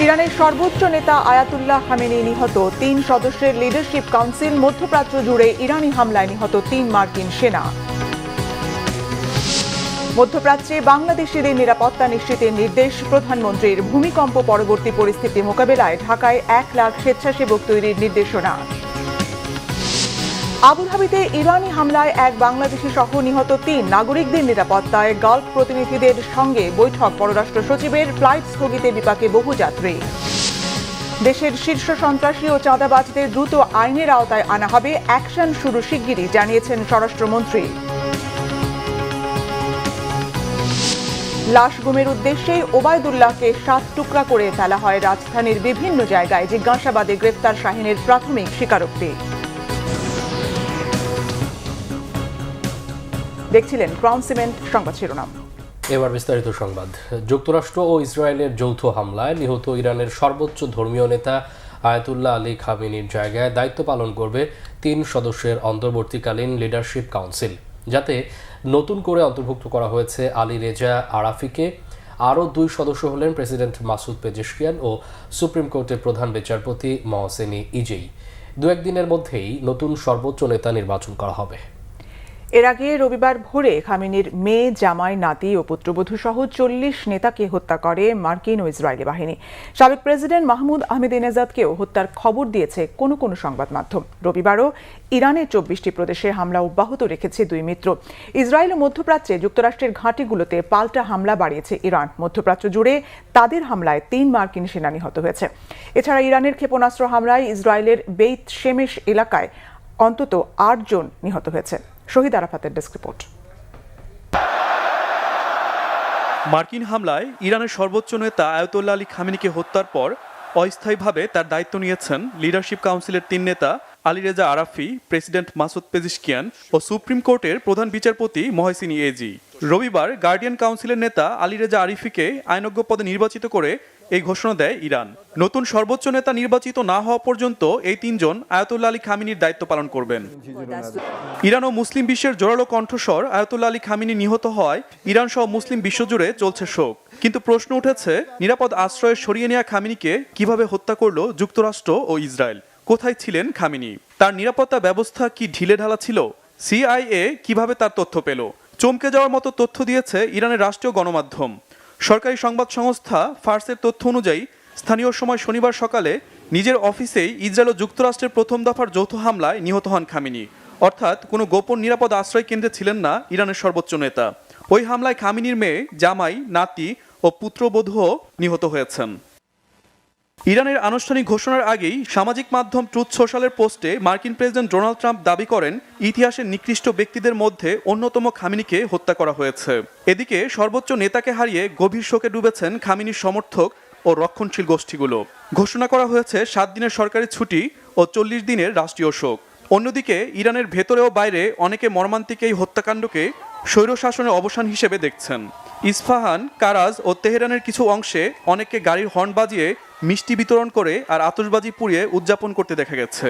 ইরানের সর্বোচ্চ নেতা আয়াতুল্লাহ খামেনি নিহত, ৩ সদস্যের লিডারশিপ কাউন্সিল। মধ্যপ্রাচ্য জুড়ে ইরানি হামলায় নিহত ৩ মার্কিন সেনা। মধ্যপ্রাচ্যে বাংলাদেশিদের নিরাপত্তা নিশ্চিতের নির্দেশ প্রধানমন্ত্রীর। ভূমিকম্প পরবর্তী পরিস্থিতি মোকাবেলায় ঢাকায় ১ লাখ স্বেচ্ছাসেবক তৈরির নির্দেশনা। আবুধাবিতে ইরানি হামলায় ১ বাংলাদেশি সহ নিহত ৩ নাগরিকদের নিরাপত্তায় গালফ প্রতিনিধিদের সঙ্গে বৈঠক পররাষ্ট্র সচিবের। ফ্লাইট স্থগিতে বিপাকে বহু যাত্রী। দেশের শীর্ষ সন্ত্রাসী ও চাঁদাবাজদের দ্রুত আইনের আওতায় আনা হবে, অ্যাকশন শুরু শিগগিরই, জানিয়েছেন স্বরাষ্ট্রমন্ত্রী। লাশ গুমের উদ্দেশ্যে ওবায়দুল্লাহকে ৭ টুকরা করে ফেলা হয় রাজধানীর বিভিন্ন জায়গায়। জিজ্ঞাসাবাদে গ্রেফতার শাহীনের প্রাথমিক স্বীকারোক্তি। দেখছিলেন ক্রাউন সিমেন্ট সংবাদ শিরোনাম। এবার বিস্তারিত সংবাদ। যুক্তরাষ্ট্র ও ইসরায়েলের যৌথ হামলায় নিহত ইরানের সর্বোচ্চ ধর্মীয় নেতা আয়াতুল্লাহ আলী খামেনির জায়গায় দায়িত্ব পালন করবে ৩ সদস্যের অন্তর্বর্তীকালীন লিডারশিপ কাউন্সিল, যাতে নতুন করে অন্তর্ভুক্ত করা হয়েছে আলী রেজা আরাফিকে। আরও ২ সদস্য হলেন প্রেসিডেন্ট মাসুদ পেজেশকিয়ান ও সুপ্রিম কোর্টের প্রধান বিচারপতি মহসেনি ইজেই। ২-১ দিনের মধ্যেই নতুন সর্বোচ্চ নেতা নির্বাচন করা হবে। এর আগে রবিবার ভোরে খামেনির মেয়ে, জামাই, নাতি ও পুত্রবধূ সহ ৪০ নেতাকে হত্যা করে মার্কিন ও ইসরায়েলি বাহিনী। সাবেক প্রেসিডেন্ট মাহমুদ আহমেদিনেজাদকেও হত্যার খবর দিয়েছে কোনো কোনো সংবাদ মাধ্যম। রবিবারও ইরানের ২৪টি প্রদেশে হামলা অব্যাহত রেখেছে ২ মিত্র। ইসরায়েল ও মধ্যপ্রাচ্যে যুক্তরাষ্ট্রের ঘাঁটিগুলোতে পাল্টা হামলা বাড়িয়েছে ইরান। মধ্যপ্রাচ্য জুড়ে তাদের হামলায় ৩ মার্কিন সেনা নিহত হয়েছে। এছাড়া ইরানের ক্ষেপণাস্ত্র হামলায় ইসরায়েলের বেইত শেমেশ এলাকায় অন্তত ৮ জন নিহত হয়েছে। শহীদ আরাফাতের ডেস্ক রিপোর্ট। মার্কিন হামলায় ইরানের সর্বোচ্চ নেতা আয়াতুল্লাহ আলী খামেনিকে হত্যার পর অস্থায়ীভাবে তার দায়িত্ব নিয়েছেন লিডারশিপ কাউন্সিলের ৩ নেতা Ali Reza Arafi, president Masoud Pezeshkian ও সুপ্রিম কোর্টের প্রধান বিচারপতি মহসেনি ইজেই। রবিবার গার্ডিয়ান কাউন্সিলের নেতা আলী রেজা আরিফিকে আইনজ্ঞ পদে নির্বাচিত করে এই ঘোষণা দেয় ইরান। নতুন সর্বোচ্চ নেতা নির্বাচিত না হওয়া পর্যন্ত এই ৩ জন আয়াতুল্লাহ আলী খামেনির দায়িত্ব পালন করবেন। ইরান ও মুসলিম বিশ্বের জোরালো কণ্ঠস্বর আয়াতুল্লাহ আলী খামেনি নিহত হওয়ায় ইরান সহ মুসলিম বিশ্বজুড়ে চলছে শোক। কিন্তু প্রশ্ন উঠেছে, নিরাপদ আশ্রয়ে সরিয়ে নেওয়া খামেনিকে কিভাবে হত্যা করল যুক্তরাষ্ট্র ও ইসরায়েল? কোথায় ছিলেন খামেনি? তার নিরাপত্তা ব্যবস্থা কি ঢিলেঢালা ছিল? সিআইএ কিভাবে তার তথ্য পেল? চমকে যাওয়ার মতো তথ্য দিয়েছে ইরানের রাষ্ট্রীয় গণমাধ্যম। সরকারি সংবাদ সংস্থা ফার্সের তথ্য অনুযায়ী স্থানীয় সময় শনিবার সকালে নিজের অফিসেই ইসরায়েল ও যুক্তরাষ্ট্রের প্রথম দফার যৌথ হামলায় নিহত হন খামেনি। অর্থাৎ কোনো গোপন নিরাপদ আশ্রয় কেন্দ্রে ছিলেন না ইরানের সর্বোচ্চ নেতা। ওই হামলায় খামেনির মেয়ে, জামাই, নাতি ও পুত্রবধূও নিহত হয়েছেন। ইরানের আনুষ্ঠানিক ঘোষণার আগেই সামাজিক মাধ্যম ট্রুথ সোশ্যালের পোস্টে মার্কিন প্রেসিডেন্ট ডোনাল্ড ট্রাম্প দাবি করেন, ইতিহাসের নিকৃষ্ট ব্যক্তিদের মধ্যে অন্যতম খামেনিকে হত্যা করা হয়েছে। এদিকে সর্বোচ্চ নেতাকে হারিয়ে গভীর শোকে ডুবেছেন খামেনির সমর্থক ও রক্ষণশীল গোষ্ঠীগুলো। ঘোষণা করা হয়েছে ৭ দিনের সরকারি ছুটি ও ৪০ দিনের রাষ্ট্রীয় শোক। অন্যদিকে ইরানের ভেতরে ও বাইরে অনেকে মর্মান্তিক এই হত্যাকাণ্ডকে স্বৈরশাসনের অবসান হিসেবে দেখছেন। ইস্পাহান, কারাজ ও তেহরানের কিছু অংশে অনেককে গাড়ির হর্ন বাজিয়ে মিষ্টি বিতরণ করে আর আতশবাজি পুড়িয়ে উদযাপন করতে দেখা গেছে।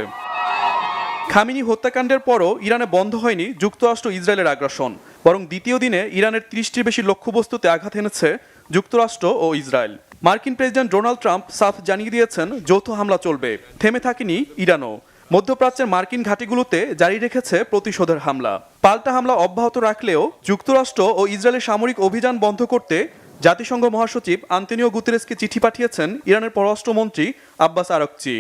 খামেনি হত্যাকাণ্ডের পরও ইরানে বন্ধ হয়নি যুক্তরাষ্ট্র ইসরায়েলের আগ্রাসন, বরং দ্বিতীয় দিনে ইরানের ৩০টির বেশি লক্ষ্যবস্তুতে আঘাত এনেছে যুক্তরাষ্ট্র ও ইসরায়েল। মার্কিন প্রেসিডেন্ট ডোনাল্ড ট্রাম্প সাফ জানিয়ে দিয়েছেন, যৌথ হামলা চলবে, থেমে থাকেনি ইরানও। মধ্যপ্রাচ্যের মার্কিন ঘাঁটিগুলোতে জারি রেখেছে প্রতিশোধের হামলা। পাল্টা হামলা অব্যাহত রাখলেও যুক্তরাষ্ট্র ও ইসরায়েলের সামরিক অভিযান বন্ধ করতে জাতিসংঘ মহাসচিব আন্তোনিও গুতেরেসকে চিঠি পাঠিয়েছেন ইরানের পররাষ্ট্রমন্ত্রী আব্বাস আরাকচি।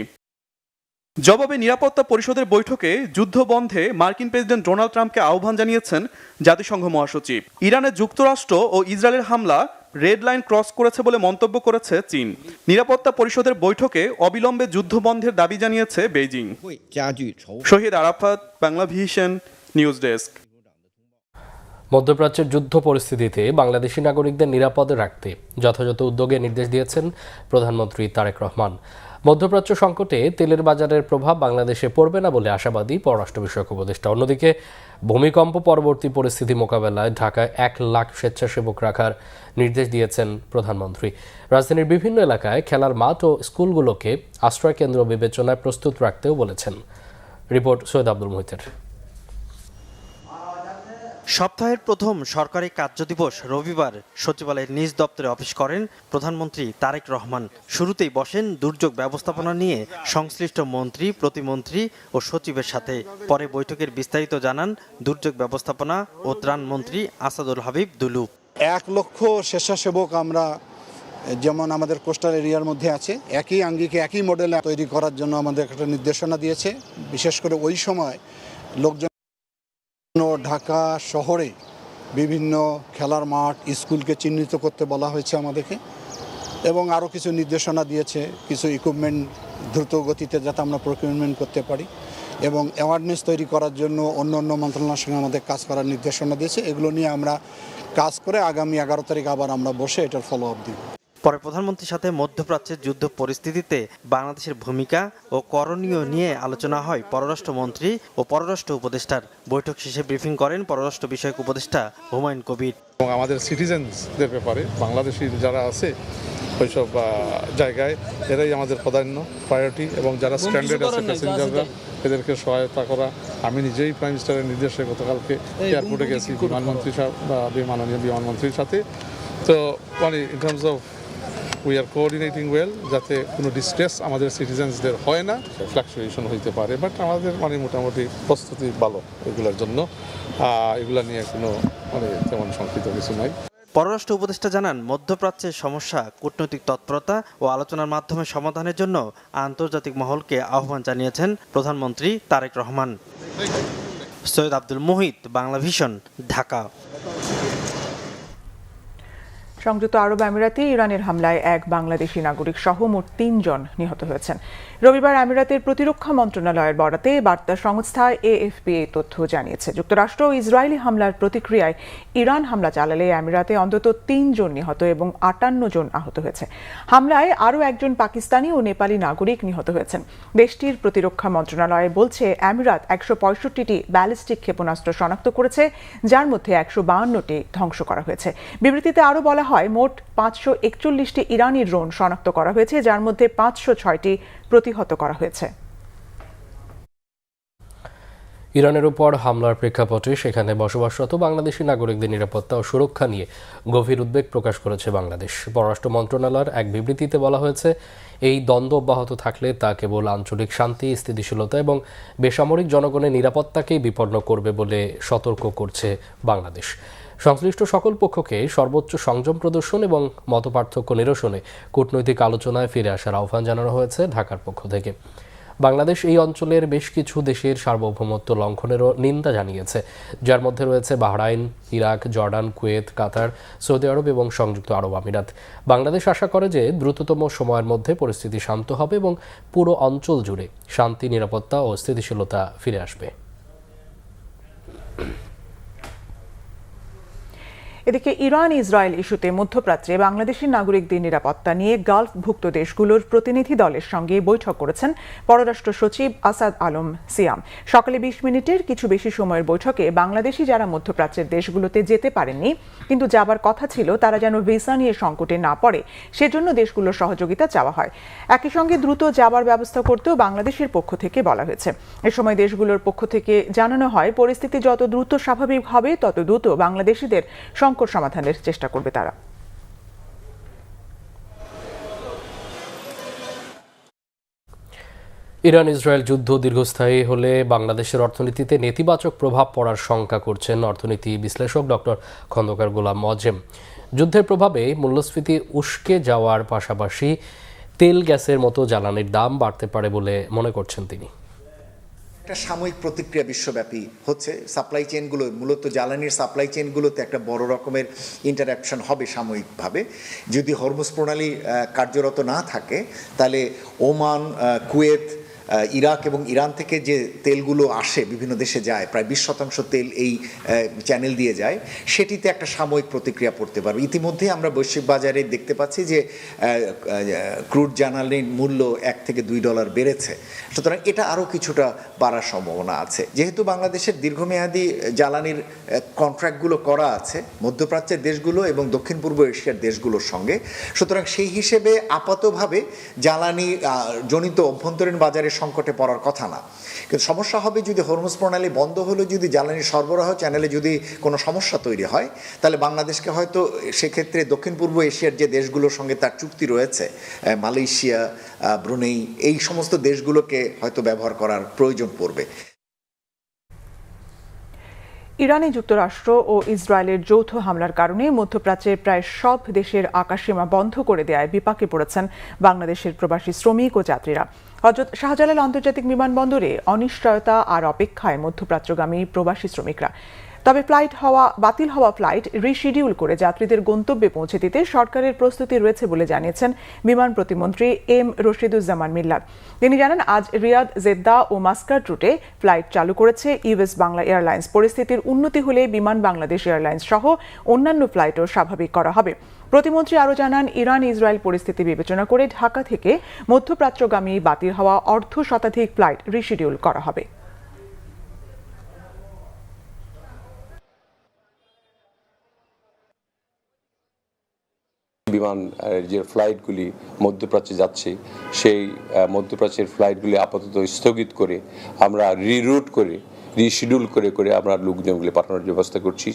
জবাবে নিরাপত্তা পরিষদের বৈঠকে যুদ্ধ বন্ধে মার্কিন প্রেসিডেন্ট ডোনাল্ড ট্রাম্পকে আহ্বান জানিয়েছেন জাতিসংঘ মহাসচিব। ইরানে যুক্তরাষ্ট্র ও ইসরায়েলের হামলা রেড লাইন ক্রস করেছে বলে মন্তব্য করেছে চীন। নিরাপত্তা পরিষদের বৈঠকে অবিলম্বে যুদ্ধ বন্ধের দাবি জানিয়েছে বেইজিং। শহীদ আরাফাত, বাংলাভিশন নিউজ ডেস্ক। মধ্যপ্রাচ্যের যুদ্ধ পরিস্থিতিতে বাংলাদেশি নাগরিকদের নিরাপদে রাখতে যথাযথ উদ্যোগে নির্দেশ দিয়েছেন প্রধানমন্ত্রী তারেক রহমান। মধ্যপ্রাচ্য সংকটে তেলের বাজারের প্রভাব বাংলাদেশে পড়বে না বলে আশাবাদী পররাষ্ট্র বিষয়ক উপদেষ্টা। অন্যদিকে ভূমিকম্প পরবর্তী পরিস্থিতি মোকাবেলায় ঢাকায় ১ লাখ স্বেচ্ছাসেবক রাখার নির্দেশ দিয়েছেন প্রধানমন্ত্রী। রাজধানীর বিভিন্ন এলাকায় খেলার মাঠ ও স্কুলগুলোকে আশ্রয় কেন্দ্র বিবেচনায় প্রস্তুত রাখতেও বলেছেন। রিপোর্ট সৈয়দ আব্দুল মুহিতের। সপ্তাহের প্রথম সরকারি কার্যদিবস রবিবার সচিবালয়ের নিজ দপ্তরে অফিস করেন প্রধানমন্ত্রী তারেক রহমান। শুরুতেই বসেন দুর্যোগ ব্যবস্থাপনা নিয়ে সংশ্লিষ্ট মন্ত্রী, প্রতিমন্ত্রী ও সচিবের সাথে। পরে বৈঠকের বিস্তারিত জানান দুর্যোগ ব্যবস্থাপনা ও ত্রাণ মন্ত্রী আসাদুল হাবিব দুলু। 1 লক্ষ স্বেচ্ছাসেবক আমরা যেমন আমাদের কোস্টাল এরিয়ার মধ্যে আছে, একই আঙ্গিকে একই মডেলে তৈরি করার জন্য আমাদের একটা নির্দেশনা দিয়েছে। বিশেষ করে ওই সময় লোকজন ঢাকা শহরে বিভিন্ন খেলার মাঠ, স্কুলকে চিহ্নিত করতে বলা হয়েছে আমাদেরকে, এবং আরও কিছু নির্দেশনা দিয়েছে কিছু ইকুইপমেন্ট দ্রুত গতিতে যাতে আমরা প্রকিউরমেন্ট করতে পারি এবং অ্যাওয়ারনেস তৈরি করার জন্য অন্য অন্য মন্ত্রণালয়ের সঙ্গে আমাদের কাজ করার নির্দেশনা দিয়েছে। এগুলো নিয়ে আমরা কাজ করে আগামী 11 তারিখ আবার আমরা বসে এটার ফলো আপ দিব। পরে প্রধানমন্ত্রীর সাথে মধ্যপ্রাচ্যের যুদ্ধ পরিস্থিতিতে বাংলাদেশের ভূমিকা ও করণীয় নিয়ে আলোচনা হয় পররাষ্ট্রমন্ত্রী ও পররাষ্ট্র উপদেষ্টার। বৈঠক শেষে ব্রিফিং করেন পররাষ্ট্র বিষয়ক উপদেষ্টা হুমায়ুন কবির। এবং আমাদের সিটিজেন্সদের ব্যাপারে বাংলাদেশি যারা আছে ওইসব জায়গায় এরাই আমাদের প্রায়োরিটি, এবং যারা স্ট্যান্ডার্ড আছে প্যাসেঞ্জাররা এদেরকে সহায়তা করা। আমি নিজেই প্রাইম মিনিস্টারের নির্দেশে গতকালকে এয়ারপোর্টে গেছি বিমানমন্ত্রী মাননীয় বিমানমন্ত্রীর সাথে। তো মানে in terms of we are coordinating well, যাতে কোনো ডিস্ট্রেস আমাদের সিটিজেন্সদের হয় না, ফ্লাকচুয়েশন হইতে পারে, বাট আমাদের মানে মোটামুটি প্রস্তুতি ভালো এগুলোর জন্য। এগুলা নিয়ে কোনো তেমন শঙ্কিত কিছু নাই। পররাষ্ট্র উপদেষ্টা জানান, মধ্যপ্রাচ্যের সমস্যা কূটনৈতিক তৎপরতা ও আলোচনার মাধ্যমে সমাধানের জন্য আন্তর্জাতিক মহলকে আহ্বান জানিয়েছেন প্রধানমন্ত্রী তারেক রহমান। সৈয়দ আব্দুল মুহিত, বাংলা ভিশন, ঢাকা। সংযুক্ত আরব আমিরাতে ইরানের হামলায় এক বাংলাদেশি নাগরিক সহ মোট 3 জন নিহত হয়েছেন। রবিবার আমিরাতের প্রতিরক্ষা মন্ত্রণালয়ের বরাতে বার্তা সংস্থা এএফপি এই তথ্য জানিয়েছে। যুক্তরাষ্ট্র ও ইসরায়েলি হামলার প্রতিক্রিয়ায় ইরান হামলা চালালে আমিরাতে অন্তত 3 জন নিহত এবং 58 জন আহত হয়েছে। হামলায় আরও একজন পাকিস্তানি ও নেপালি নাগরিক নিহত হয়েছেন। দেশটির প্রতিরক্ষা মন্ত্রণালয় বলছে, আমিরাত 165টি ব্যালিস্টিক ক্ষেপণাস্ত্র শনাক্ত করেছে, যার মধ্যে 152টি ধ্বংস করা হয়েছে। বিবৃতিতে আরও বলা হয়, মোট 541টি ইরানি ড্রোন শনাক্ত করা হয়েছে, যার মধ্যে 506টি প্রতিহত করা হয়েছে। ইরানের উপর হামলার প্রেক্ষাপটে সেখানে বসবাসরত বাংলাদেশি নাগরিকদের নিরাপত্তা ও সুরক্ষা নিয়ে গভীর উদ্বেগ প্রকাশ করেছে বাংলাদেশ। পররাষ্ট্র মন্ত্রণালয়ের এক বিবৃতিতে বলা হয়েছে, এই দ্বন্দ্ব অব্যাহত থাকলে তা কেবল আঞ্চলিক শান্তি, স্থিতিশীলতা এবং বেসামরিক জনগণের নিরাপত্তাকেই বিপন্ন করবে বলে সতর্ক করছে বাংলাদেশ। সংশ্লিষ্ট সকল পক্ষকে সর্বোচ্চ সংযম প্রদর্শন এবং মতপার্থক্য নিরসনে কূটনৈতিক আলোচনায় ফিরে আসার আহ্বান জানানো হয়েছে ঢাকার পক্ষ থেকে। বাংলাদেশ এই অঞ্চলের বেশ কিছু দেশের সার্বভৌমত্ব লঙ্ঘনেরও নিন্দা জানিয়েছে, যার মধ্যে রয়েছে বাহরাইন, ইরাক, জর্ডান, কুয়েত, কাতার, সৌদি আরব এবং সংযুক্ত আরব আমিরাত। বাংলাদেশ আশা করে যে দ্রুততম সময়ের মধ্যে পরিস্থিতি শান্ত হবে এবং পুরো অঞ্চল জুড়ে শান্তি, নিরাপত্তা ও স্থিতিশীলতা ফিরে আসবে। এদিকে ইরান ইসরায়েল ইস্যুতে মধ্যপ্রাচ্যে বাংলাদেশি নাগরিকদের নিরাপত্তা নিয়ে গালফভুক্ত দেশগুলোর প্রতিনিধি দলের সঙ্গে বৈঠক করেছেন পররাষ্ট্র সচিব আসাদ আলম সিয়াম। সকালে 20 মিনিটের কিছু বেশি সময়ের বৈঠকে বাংলাদেশি যারা মধ্যপ্রাচ্যের দেশগুলোতে যেতে পারেননি কিন্তু যাবার কথা ছিল, তারা যেন ভিসা নিয়ে সংকটে না পড়ে সেজন্য দেশগুলোর সহযোগিতা চাওয়া হয়। একই সঙ্গে দ্রুত যাবার ব্যবস্থা করতেও বাংলাদেশের পক্ষ থেকে বলা হয়েছে। এ সময় দেশগুলোর পক্ষ থেকে জানানো হয়, পরিস্থিতি যত দ্রুত স্বাভাবিক হবে তত দ্রুত বাংলাদেশিদের সংকট সমাধানের চেষ্টা করবে তারা। ইরান ইসরায়েল যুদ্ধ দীর্ঘস্থায়ী হলে বাংলাদেশের অর্থনীতিতে নেতিবাচক প্রভাব পড়ার শঙ্কা করছেন অর্থনীতি বিশ্লেষক ডক্টর খন্দকার গোলাম মজেম। যুদ্ধের প্রভাবে মূল্যস্ফীতি উস্কে যাওয়ার পাশাপাশি তেল, গ্যাসের মতো জ্বালানির দাম বাড়তে পারে বলে মনে করছেন তিনি। একটা সাময়িক প্রতিক্রিয়া বিশ্বব্যাপী হচ্ছে। সাপ্লাই চেইনগুলো, মূলত জ্বালানির সাপ্লাই চেইনগুলোতে একটা বড় রকমের ইন্টারাকশন হবে সাময়িকভাবে। যদি হরমুজ প্রণালী কার্যরত না থাকে, তাহলে ওমান, কুয়েত, ইরাক এবং ইরান থেকে যে তেলগুলো আসে বিভিন্ন দেশে যায়, প্রায় 20% তেল এই চ্যানেল দিয়ে যায়, সেটিতে একটা সাময়িক প্রতিক্রিয়া পড়তে পারবে। ইতিমধ্যে আমরা বৈশ্বিক বাজারে দেখতে পাচ্ছি যে ক্রুড জ্বালানির মূল্য $1 থেকে $2 বেড়েছে। সুতরাং এটা আরও কিছুটা বাড়ার সম্ভাবনা আছে। যেহেতু বাংলাদেশের দীর্ঘমেয়াদী জ্বালানির কন্ট্রাক্টগুলো করা আছে মধ্যপ্রাচ্যের দেশগুলো এবং দক্ষিণ পূর্ব এশিয়ার দেশগুলোর সঙ্গে, সুতরাং সেই হিসেবে আপাতভাবে জ্বালানি জনিত অভ্যন্তরীণ বাজারের সংকটে পড়ার কথা না। কিন্তু সমস্যা হবে যদি হরমুজ প্রণালী বন্ধ হলে যদি জ্বালানি সরবরাহ চ্যানেলে যদি কোনো সমস্যা তৈরি হয়, তাহলে বাংলাদেশকে হয়তো সেক্ষেত্রে দক্ষিণ পূর্ব এশিয়ার যে দেশগুলোর সঙ্গে তার চুক্তি রয়েছে, মালয়েশিয়া, ব্রুনেই, এই সমস্ত দেশগুলোকে হয়তো ব্যবহার করার প্রয়োজন পড়বে। ইরানে যুক্তরাষ্ট্র ও ইসরায়েলের যৌথ হামলার কারণে মধ্যপ্রাচ্যের প্রায় সব দেশের আকাশসীমা বন্ধ করে দেওয়ায় বিপাকে পড়েছেন বাংলাদেশের প্রবাসী শ্রমিক ও যাত্রীরা। হযরত শাহজালাল আন্তর্জাতিক বিমানবন্দরে অনিশ্চয়তা আর অপেক্ষায় মধ্যপ্রাচ্যগামী প্রবাসী শ্রমিকরা। তবে বাতিল হওয়া ফ্লাইট রিশিডিউল করে যাত্রীদের গন্তব্যে পৌঁছে দিতে সরকারের প্রস্তুতি রয়েছে বলে জানিয়েছেন বিমান প্রতিমন্ত্রী এম রশিদুজ্জামান মিল্লাত। তিনি জানান, আজ রিয়াদ, জেদ্দা ও মাস্কাট রুটে ফ্লাইট চালু করেছে ইউএস বাংলা এয়ারলাইন্স। পরিস্থিতির উন্নতি হলে বিমান বাংলাদেশ এয়ারলাইন্স সহ অন্যান্য ফ্লাইটও স্বাভাবিক করা হবে। প্রতিমন্ত্রী আরও জানান, ইরান ইসরায়েল পরিস্থিতি বিবেচনা করে ঢাকা থেকে মধ্যপ্রাচ্যগামী বাতিল হওয়া 1/2 শতাধিক ফ্লাইট রিশিডিউল করা হবে। বিমান যে ফ্লাইটগুলি মধ্যপ্রাচ্যে যাচ্ছে, সেই মধ্যপ্রাচ্যের ফ্লাইটগুলি আপাতত স্থগিত করে আমরা রিরুট করে রিশিডিউল করে আমরা লোকজনগুলি পাঠানোর ব্যবস্থা করছি।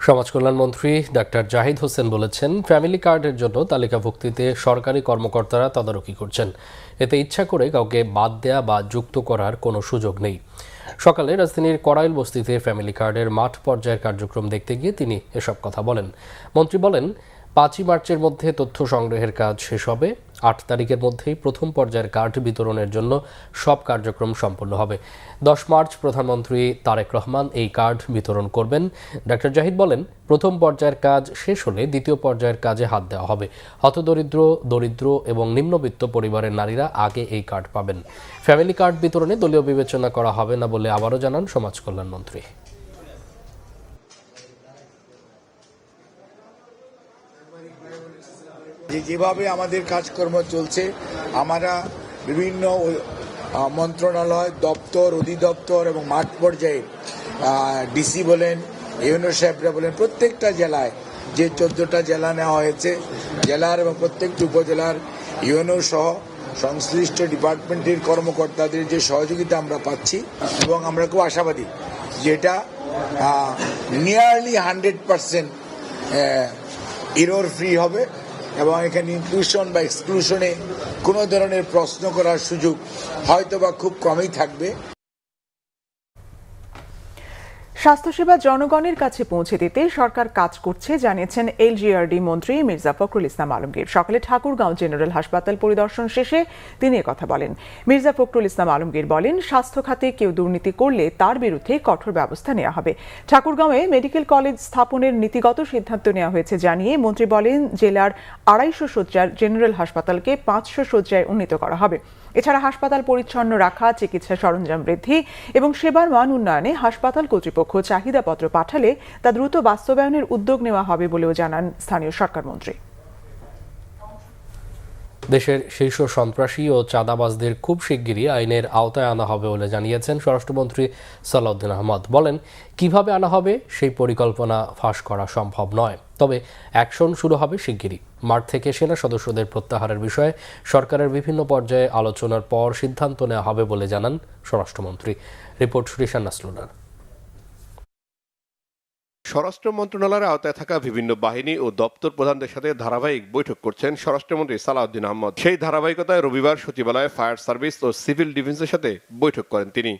সমাজ কল্যাণমন্ত্রী ডাক্তার জাহিদ হোসেন বলেছেন, ফ্যামিলি কার্ডের জন্য তালিকাভুক্তিতে সরকারি কর্মকর্তারা তদারকি করছেন। এতে ইচ্ছা করে কাউকে বাদ দেয়া বা যুক্ত করার কোনো সুযোগ নেই। সকালে রাজধানীর করাইল বস্তিতে ফ্যামিলি কার্ডের মাঠ পর্যায়ের কার্যক্রম দেখতে গিয়ে তিনি এসব কথা বলেন। মন্ত্রী বলেন, 5ই মার্চের মধ্যে তথ্য সংগ্রহের কাজ শেষ হবে। 8 তারিখের মধ্যেই প্রথম পর্যায়ের কার্ড বিতরণের জন্য সব কার্যক্রম সম্পন্ন হবে। 10 মার্চ প্রধানমন্ত্রী তারেক রহমান এই কার্ড বিতরণ করবেন। ডাক্তার জাহিদ বলেন, প্রথম পর্যায়ের কাজ শেষ হলে দ্বিতীয় পর্যায়ের কাজে হাত দেওয়া হবে। হতদরিদ্র, দরিদ্র এবং নিম্নবিত্ত পরিবারের নারীরা আগে এই কার্ড পাবেন। ফ্যামিলি কার্ড বিতরণে দলীয় বিবেচনা করা হবে না বলে আবারও জানান সমাজ কল্যাণমন্ত্রী। যেভাবে আমাদের কাজকর্ম চলছে, আমরা বিভিন্ন মন্ত্রণালয়, দপ্তর, অধিদপ্তর এবং মাঠ পর্যায়ে ডিসি বলেন, ইউনো সাহেবরা বলেন, প্রত্যেকটা জেলায় যে 14টা জেলা নেওয়া হয়েছে, জেলার এবং প্রত্যেকটি উপজেলার ইউনো সহ সংশ্লিষ্ট ডিপার্টমেন্টের কর্মকর্তাদের যে সহযোগিতা আমরা পাচ্ছি, এবং আমরা খুব আশাবাদী যেটা নিয়ারলি 100% এরর ফ্রি হবে এবং এখানে ইনক্লুশন বা এক্সক্লুশনে কোনো ধরনের প্রশ্ন করার সুযোগ হয়তোবা খুব কমই থাকবে। স্বাস্থ্যসেবা জনগণের কাছে পৌঁছে দিতে সরকার কাজ করছে জানিয়েছেন এলজিআরডি মন্ত্রী মির্জা ফখরুল ইসলাম আলমগীর। সকালে ঠাকুরগাঁও জেনারেল হাসপাতাল পরিদর্শন শেষে তিনি একথা বলেন। মির্জা ফখরুল ইসলাম আলমগীর বলেন, স্বাস্থ্য খাতে কেউ দুর্নীতি করলে তার বিরুদ্ধে কঠোর ব্যবস্থা নেওয়া হবে। ঠাকুরগাঁওয়ে মেডিকেল কলেজ স্থাপনের নীতিগত সিদ্ধান্ত নেওয়া হয়েছে জানিয়ে মন্ত্রী বলেন, জেলার 250 শয্যার জেনারেল হাসপাতালকে 500 শয্যায় উন্নীত করা হবে। এছাড়া হাসপাতাল পরিচ্ছন্ন রাখা, চিকিৎসা সরঞ্জাম বৃদ্ধি এবং সেবার মান উন্নয়নে হাসপাতাল কর্তৃপক্ষ চাহিদাপত্র পাঠালে তা দ্রুত বাস্তবায়নের উদ্যোগ নেওয়া হবে বলেও জানান স্থানীয় সরকার মন্ত্রী। দেশের শীর্ষ সন্ত্রাসী ও চাঁদাবাজদের খুব শিগগিরই আইনের আওতায় আনা হবে বলে জানিয়েছেন স্বরাষ্ট্রমন্ত্রী সালাউদ্দিন আহমদ। বলেন, কিভাবে আনা হবে সেই পরিকল্পনা ফাঁস করা সম্ভব নয়, তবে অ্যাকশন শুরু হবে শিগগিরই। মাঠ থেকে সেনা সদস্যদের প্রত্যাহারের বিষয়ে সরকারের বিভিন্ন পর্যায়ে আলোচনার পর সিদ্ধান্ত নেওয়া হবে বলে জানান স্বরাষ্ট্রমন্ত্রী। রিপোর্ট রিশান নাসলুনার। স্বরাষ্ট্র মন্ত্রণালয়ের আওতায় থাকা বিভিন্ন বাহিনী ও দপ্তর প্রধানদের সাথে ধারাবাহিক বৈঠক করছেন স্বরাষ্ট্রমন্ত্রী সালাউদ্দিন আহমদ। সেই ধারাবাহিকতায় রবিবার সচিবালয়ে ফায়ার সার্ভিস ও সিভিল ডিফেন্সের সাথে বৈঠক করেন তিনি।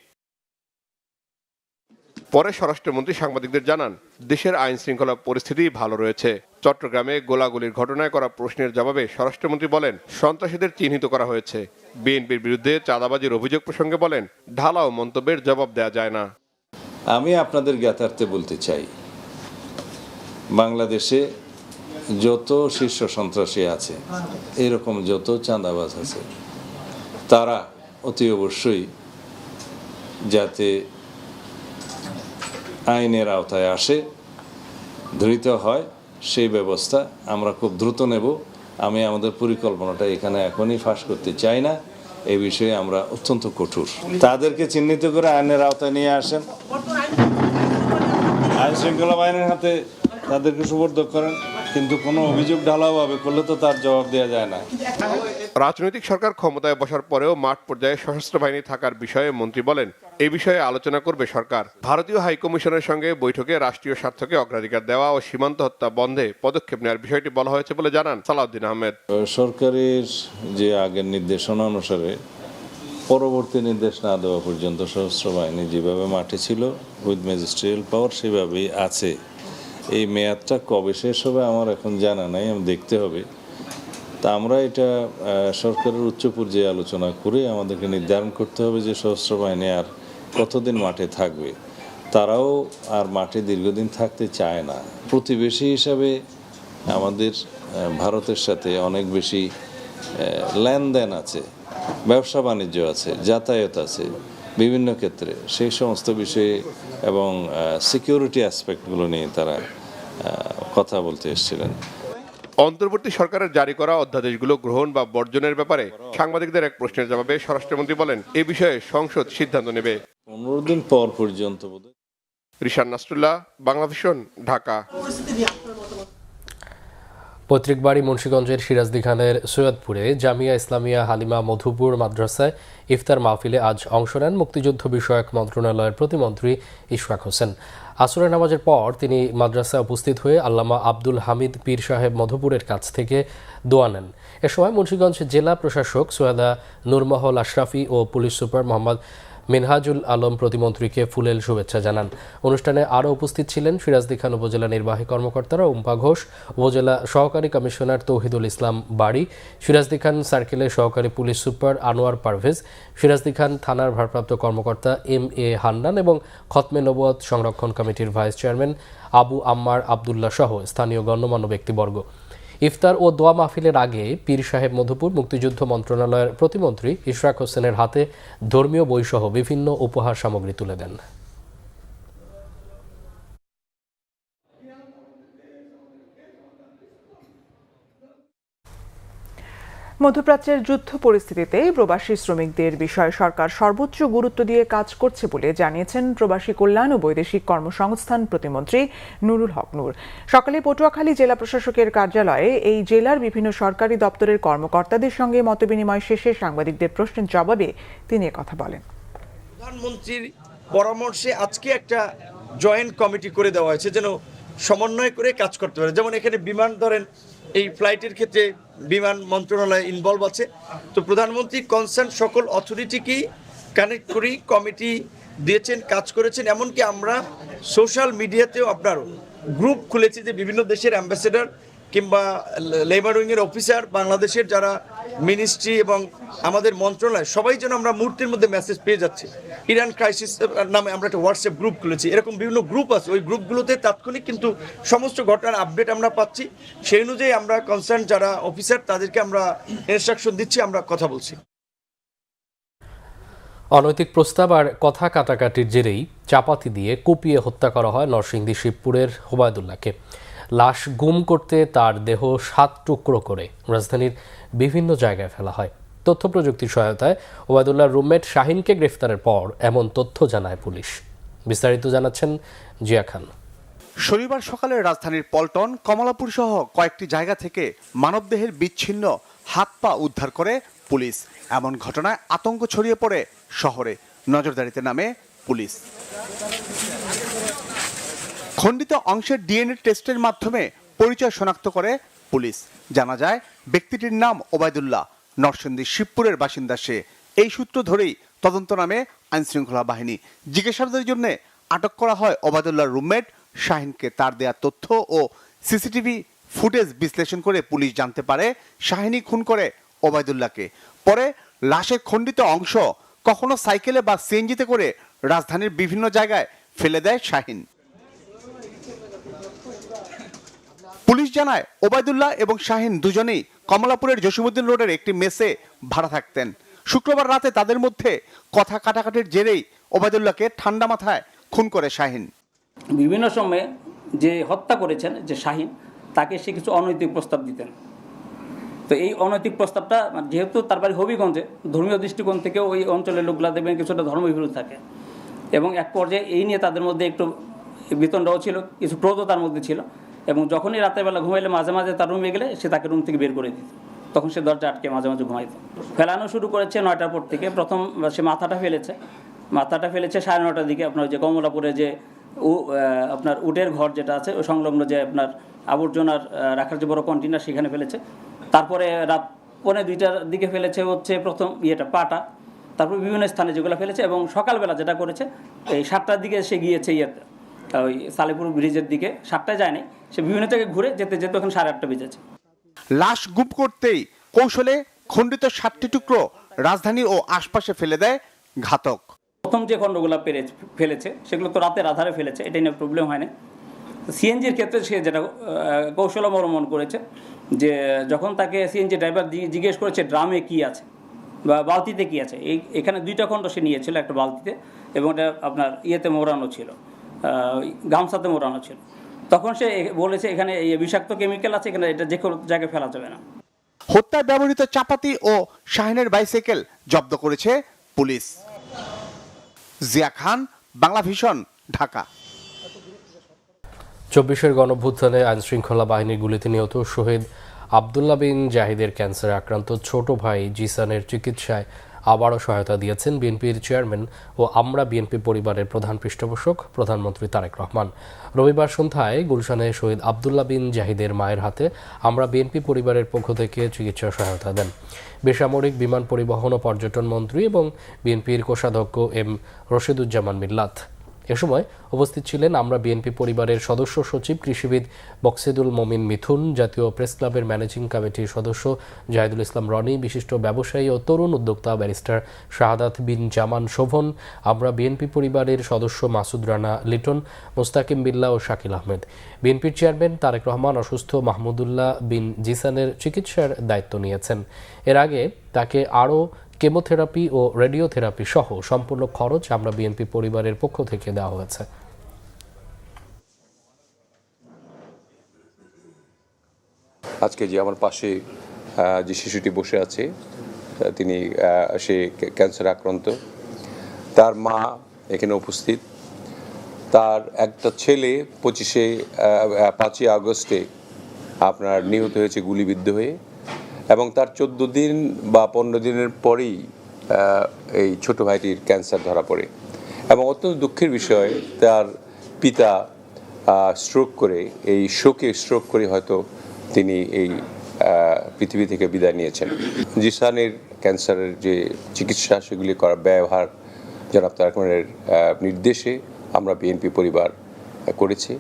পরে স্বরাষ্ট্রমন্ত্রী সাংবাদিকদের জানান, দেশের আইন শৃঙ্খলা পরিস্থিতি ভালো রয়েছে। চট্টগ্রামে গোলাগুলির ঘটনায় করা প্রশ্নের জবাবে স্বরাষ্ট্রমন্ত্রী বলেন, সন্ত্রাসীদের চিহ্নিত করা হয়েছে। বিএনপির বিরুদ্ধে চাঁদাবাজির অভিযোগ প্রসঙ্গে বলেন, ঢালাও মন্তব্যের জবাব দেওয়া যায় না। আমি আপনাদের জ্ঞাতার্থে বলতে চাই, বাংলাদেশে যত শীর্ষ সন্ত্রাসী আছে, এরকম যত চাঁদাবাজ আছে, তারা অতি অবশ্যই যাতে আইনের আওতায় আসে, ধৃত হয়, সেই ব্যবস্থা আমরা খুব দ্রুত নেব। আমি আমাদের পরিকল্পনাটা এখানে এখনই ফাঁস করতে চাই না। এই বিষয়ে আমরা অত্যন্ত কঠোর। তাদেরকে চিহ্নিত করে আইনের আওতায় নিয়ে আসেন, আইন শৃঙ্খলা বাহিনীর হাতে তাদেরকে সুপর্দ করেন। কিন্তু কোনো অভিযোগ ঢালাওভাবে করলে তো তার জবাব দেওয়া যায় না। রাজনৈতিক সরকার ক্ষমতায় বসার পরেও মাঠ পর্যায়ে সশস্ত্র বাহিনী থাকার বিষয়ে মন্ত্রী বলেন, এই বিষয়ে আলোচনা করবে সরকার। ভারতীয় হাইকমিশনের সঙ্গে বৈঠকে রাষ্ট্রীয় স্বার্থকে অগ্রাধিকার দেওয়া ও সীমান্ত হত্যা বন্ধে পদক্ষেপ নেওয়ার বিষয়টি বলা হয়েছে বলে জানান সালাউদ্দিন আহমেদ। সরকারের যে আগের নির্দেশনা অনুসারে পরবর্তী নির্দেশ না দেওয়া পর্যন্ত সশস্ত্র বাহিনী যেভাবে মাঠে ছিল উইথ ম্যাজিস্ট্রিয়াল পাওয়ার সেভাবেই আছে। এই মেয়াদটা কবে শেষ হবে আমার এখন জানা নাই, আমি দেখতে হবে। তা আমরা এটা সরকারের উচ্চ পর্যায়ে আলোচনা করে আমাদেরকে নির্ধারণ করতে হবে যে সশস্ত্র বাহিনী আর কতদিন মাঠে থাকবে। তারাও আর মাঠে দীর্ঘদিন থাকতে চায় না। প্রতিবেশী হিসাবে আমাদের ভারতের সাথে অনেক বেশি লেনদেন আছে, ব্যবসা বাণিজ্য আছে, যাতায়াত আছে বিভিন্ন ক্ষেত্রে। সেই সমস্ত বিষয়ে এবং সিকিউরিটি অ্যাসপেক্টগুলো নিয়ে তারা কথা বলতে এসেছিলেন। অন্তর্বর্তী সরকারের জারি করা অধ্যাদেশগুলো গ্রহণ বা বর্জনের ব্যাপারে সাংবাদিকদের এক প্রশ্নের জবাবে স্বরাষ্ট্রমন্ত্রী বলেন, এ বিষয়ে সংসদ সিদ্ধান্ত নেবে। 15 দিন পর পর্যন্ত। রিশান নাসরুল্লাহ, বাংলা ভিশন, ঢাকা। পৈতৃক বাড়ি মুন্সিগঞ্জের সিরাজদি খানের সৈয়দপুরে জামিয়া ইসলামিয়া হালিমা মধুপুর মাদ্রাসায় ইফতার মাহফিলে আজ অংশ নেন মুক্তিযুদ্ধ বিষয়ক মন্ত্রণালয়ের প্রতিমন্ত্রী ইশফাক হোসেন। আসরের নামাজের পর তিনি মাদ্রাসায় উপস্থিত হয়ে আল্লামা আব্দুল হামিদ পীর সাহেব মধুপুরের কাছ থেকে দোয়া নেন। এ সময় মুন্সিগঞ্জ জেলা প্রশাসক সৈয়দা নূরমহল আশরাফি ও পুলিশ সুপার মোহাম্মদ মিনহাজুল আলম প্রতিমন্ত্রীকে ফুলেল শুভেচ্ছা জানান। অনুষ্ঠানে আরও উপস্থিত ছিলেন সিরাজদি খান উপজেলা নির্বাহী কর্মকর্তারা উম্পা ঘোষ, উপজেলা সহকারী কমিশনার তৌহিদুল ইসলাম বাড়ি, সিরাজদি খান সার্কেলের সহকারী পুলিশ সুপার আনোয়ার পারভেজ, সিরাজদি খান থানার ভারপ্রাপ্ত কর্মকর্তা MA হান্নান এবং খতমে নবুয়ত সংরক্ষণ কমিটির ভাইস চেয়ারম্যান আবু আম্মার আবদুল্লাহ সহ স্থানীয় গণ্যমান্য ব্যক্তিবর্গ। ইফতার ও দোয়া মাহফিলের আগে পীর সাহেব মধুপুর মুক্তিযুদ্ধ মন্ত্রণালয়ের প্রতিমন্ত্রী ইশফাক হোসেনের হাতে ধর্মীয় বইসহ বিভিন্ন উপহার সামগ্রী তুলে দেন। মধ্যপ্রাচ্যের যুদ্ধ পরিস্থিতিতে প্রবাসী শ্রমিকদের বিষয়ে সরকার সর্বোচ্চ গুরুত্ব দিয়ে কাজ করছে বলে জানিয়েছেন প্রবাসী কল্যাণ ও বৈদেশিক কর্মসংস্থান প্রতিমন্ত্রী নুরুল হক নূর। সকালে পটুয়াখালী জেলা প্রশাসকের কার্যালয়ে এই জেলার বিভিন্ন সরকারি দপ্তরের কর্মকর্তাদের সঙ্গে মতবিনিময় শেষে সাংবাদিকদের প্রশ্নের জবাবে তিনি কথা বলেন। প্রধানমন্ত্রীর পরামর্শে আজকে একটা জয়েন্ট কমিটি করে দেওয়া হয়েছে যেন সমন্বয় করে কাজ করতে পারে। যেমন এখানে বিমান ধরেন এই ফ্লাইটের ক্ষেত্রে বিমান মন্ত্রণালয় ইনভলভ আছে, তো প্রধানমন্ত্রী কনসার্ন সকল অথরিটিকেই কানেক্ট করি কমিটি দিয়েছেন, কাজ করেছেন। এমনকি আমরা সোশ্যাল মিডিয়াতেও আপনার গ্রুপ খুলেছি যে বিভিন্ন দেশের অ্যাম্বাসেডর কিংবা লেবার উইংয়ের অফিসার, বাংলাদেশের যারা মিনিস্ট্রি এবং আমাদের মন্ত্রণালয় সবাই যেন আমরা মুহূর্তের মধ্যে মেসেজ পেয়ে যাচ্ছি। ইরান ক্রাইসিস নামে আমরা একটা হোয়াটসঅ্যাপ গ্রুপ খুলেছি, এরকম বিভিন্ন গ্রুপ আছে। ওই গ্রুপগুলোতে তাৎক্ষণিক কিন্তু সমস্ত ঘটনার আপডেট আমরা পাচ্ছি। সেই অনুযায়ী আমরা কনসার্ন যারা অফিসার তাদেরকে আমরা ইনস্ট্রাকশন দিচ্ছি, আমরা কথা বলছি। অনৈতিক প্রস্তাব আর কথা কাটাকাটির জেরেই চাপাতি দিয়ে কুপিয়ে হত্যা করা হয় নরসিংদী শিবপুরের ওবায়দুল্লাহকে। লাশ গুম করতে তার দেহ 7 টুকরো করে রাজধানীর বিভিন্ন জায়গায় ফেলা হয়। তথ্য প্রযুক্তির সহায়তায় ওবায়দুল্লাহর রুমমেট শাহিনকে গ্রেফতারের পর এমন তথ্য জানায় পুলিশ। বিস্তারিত জানাচ্ছেন জিয়া খান। শনিবার সকালে রাজধানীর পল্টন, কমলাপুর সহ কয়েকটি জায়গা থেকে মানবদেহের বিচ্ছিন্ন হাত পা উদ্ধার করে পুলিশ। এমন ঘটনায় আতঙ্ক ছড়িয়ে পড়ে শহরে। নজরদারিতে নামে পুলিশ। খণ্ডিত অংশের ডিএনএ টেস্টের মাধ্যমে পরিচয় শনাক্ত করে পুলিশ। জানা যায় ব্যক্তিটির নাম ওবায়দুল্লাহ, নরসিংদী শিবপুরের বাসিন্দা সে। এই সূত্র ধরেই তদন্ত নামে আইনশৃঙ্খলা বাহিনী। জিজ্ঞাসাবাদের জন্য আটক করা হয় ওবায়দুল্লাহর রুমমেট শাহিনকে। তার দেয়া তথ্য ও সিসিটিভি ফুটেজ বিশ্লেষণ করে পুলিশ জানতে পারে শাহিনই খুন করে ওবায়দুল্লাহকে। পরে লাশের খণ্ডিত অংশ কখনো সাইকেলে বা সিএনজিতে করে রাজধানীর বিভিন্ন জায়গায় ফেলে দেয় শাহিন। পুলিশ জানায় ওবায়দুল্লাহ এবং শাহিন দুজনেই কমলাপুরের জসিমউদ্দিন রোডের একটি মেসে ভাড়া থাকতেন। শুক্রবার রাতে তাদের মধ্যে কথা কাটাকাটির জেরেই ওবায়দুল্লাহকে ঠান্ডা মাথায় খুন করে শাহিন। বিভিন্ন সময়ে যে হত্যা করেছেন যে শাহিন, তাকে সে কিছু অনৈতিক প্রস্তাব দিতেন। তো এই অনৈতিক প্রস্তাবটা যেহেতু তার বাড়ি হবিগঞ্জে, ধর্মীয় দৃষ্টিকোণ থেকেও ওই অঞ্চলের লোকগুলা দেখবেন কিছুটা ধর্মবিরোধী থাকে, এবং এক পর্যায়ে এই নিয়ে তাদের মধ্যে একটু বিতণ্ডাও ছিল, কিছু ক্রোধও তার মধ্যে ছিল। এবং যখনই রাতের বেলা ঘুমাইলে মাঝে মাঝে তার রুমে গেলে সে তাকে রুম থেকে বের করে দিত, তখন সে দরজা আটকে মাঝে মাঝে ঘুমাইত। ফেলানো শুরু করেছে 9টার পর থেকে। প্রথম সে মাথাটা ফেলেছে 9:30 দিকে, আপনার যে কমলাপুরে যে আপনার উটের ঘর যেটা আছে ওই সংলগ্ন যে আপনার আবর্জনার রাখার যে বড় কন্টেনার সেখানে ফেলেছে। তারপরে রাত 1:45টার দিকে ফেলেছে হচ্ছে প্রথম পাটা, তারপর বিভিন্ন স্থানে যেগুলো ফেলেছে, এবং সকালবেলা যেটা করেছে এই 7টার দিকে সে গিয়েছে ওই সালেপুর ব্রিজের দিকে। 7টায় যায়নি, সে বিভিন্ন জায়গায় ঘুরে যেতে যেতে ওখানে 8:30 বেজেছে। লাশ গুম করতেই কৌশলে খণ্ডিত 7টি টুকরো রাজধানী ও আশপাশে ফেলে দেয় ঘাতক। প্রথম যে খণ্ডগুলো ফেলেছে সেগুলো তো রাতের আধারে ফেলেছে, এটা নিয়ে প্রবলেম হয় না। সিএনজির ক্ষেত্রে সে যেটা কৌশল অবলম্বন করেছে, যে যখন তাকে সিএনজি ড্রাইভার জিজ্ঞেস করেছে ড্রামে কি আছে বা বালতিতে কি আছে, এখানে 2টা খণ্ড সে নিয়েছিল, একটা বালতিতে এবং এটা আপনার মোড়ানো ছিল, গামছাতে মোড়ানো ছিল। তখন সে বলেছে এখানে এই বিষাক্ত কেমিক্যাল আছে, এখানে এটা যে কোনো জায়গায় ফেলা যাবে না। হত্যায় ব্যবহৃত চাপাতি ও শাহিনের বাইসাইকেল জব্দ করেছে পুলিশ। জিয়া খান, বাংলা ভিশন, ঢাকা। 24-এর গণঅভ্যুত্থানে আইনশৃঙ্খলা বাহিনীর গুলিতে নিহত শহীদ আব্দুল্লাহ বিন জাহিদের ক্যান্সারে আক্রান্ত ছোট ভাই জিসানের চিকিৎসায় আবারও সহায়তা দিয়েছেন বিএনপির চেয়ারম্যান ও আমরা বিএনপি পরিবারের প্রধান পৃষ্ঠপোষক প্রধানমন্ত্রী তারেক রহমান। রবিবার সন্ধ্যায় গুলশানে শহীদ আব্দুল্লাহ বিন জাহিদের মায়ের হাতে আমরা বিএনপি পরিবারের পক্ষ থেকে চিকিৎসা সহায়তা দেন বেসামরিক বিমান পরিবহন ও পর্যটন মন্ত্রী এবং বিএনপির কোষাধ্যক্ষ এম রশিদুজ্জামান মিল্লাত। এ সময় উপস্থিত ছিলেন আমরা বিএনপি পরিবারের সদস্য সচিব কৃষিবিদ বক্সিদুল মমিন মিথুন, জাতীয় প্রেস ক্লাবের ম্যানেজিং কমিটির সদস্য জাহিদুল ইসলাম রনি, বিশিষ্ট ব্যবসায়ী ও তরুণ উদ্যোক্তা ব্যারিস্টার শাহাদাত বিন জামান শোভন, আমরা বিএনপি পরিবারের সদস্য মাসুদ রানা লিটন, মোস্তাকিম বিল্লাহ ও শাকিল আহমেদ। বিএনপির চেয়ারম্যান তারেক রহমান অসুস্থ মাহমুদুল্লাহ বিন জিসানের চিকিৎসার দায়িত্ব নিয়েছেন। এর আগে তাকে আরও কেমোথেরাপি ও রেডিওথেরাপি সহ সম্পূর্ণ খরচ আমরা বিএনপি পরিবারের পক্ষ থেকে দেওয়া হয়েছে। আজকে যে আমার পাশে যে শিশুটি বসে আছে তিনি সে ক্যান্সার আক্রান্ত, তার মা এখানে উপস্থিত। তার একটা ছেলে 5ই আগস্টে আপনার নিহত হয়েছে গুলিবিদ্ধ হয়ে, এবং তার 14 দিন বা 15 দিনের পরেই এই ছোট ভাইটির ক্যান্সার ধরা পড়ে। এবং অত্যন্ত দুঃখের বিষয়, তার পিতা স্ট্রোক করে হয়তো তিনি এই পৃথিবী থেকে বিদায় নিয়েছেন। জিসানের ক্যান্সারের যে চিকিৎসা সেগুলি করার ব্যয়ভার জনাব তারেক রহমানের নির্দেশে আমরা বিএনপি পরিবার করেছি।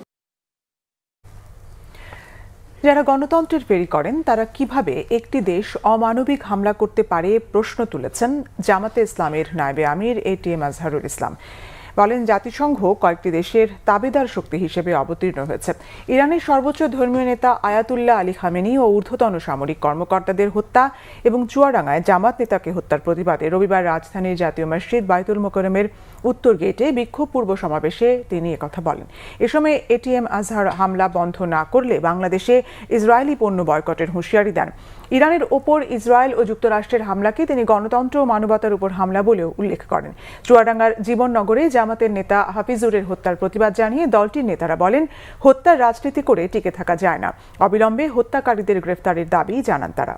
যারা গণতন্ত্রের ফেরি করেন তারা কিভাবে একটি দেশ অমানবিক হামলা করতে পারে প্রশ্ন তুলেছেন জামাতে ইসলামের নায়েবে আমির এটিএম আজহারুল ইসলাম। বলেন, জাতিসংঘ কয়েকটি দেশের তাবেদার শক্তি হিসেবে অবতীর্ণ হয়েছে। ইরানের সর্বোচ্চ ধর্মীয় নেতা আয়াতুল্লাহ আলী খামেনি ও ঊর্ধ্বতন সামরিক কর্মকর্তাদের হত্যা এবং চুয়াডাঙ্গায় জামাত নেতাকে হত্যার প্রতিবাদে রবিবার রাজধানীর জাতীয় মসজিদ বাইতুল মোকাররমের উত্তর গেটে বিক্ষোভ পূর্ব সমাবেশে তিনি একথা বলেন। এ সময় এটিএম আজহার হামলা বন্ধ না করলে বাংলাদেশে ইসরায়েলি পণ্য বয়কটের হুঁশিয়ারি দেন। ইরানের ওপর ইসরায়েল ও যুক্তরাষ্ট্রের হামলাকে তিনি গণতন্ত্র ও মানবতার উপর হামলা বলেও উল্লেখ করেন। চুয়াডাঙ্গার জীবননগরে জামাতের নেতা হাফিজুরের হত্যার প্রতিবাদ জানিয়ে দলটির নেতারা বলেন, হত্যার রাজনীতি করে টিকে থাকা যায় না। অবিলম্বে হত্যাকারীদের গ্রেফতারের দাবি জানান তারা।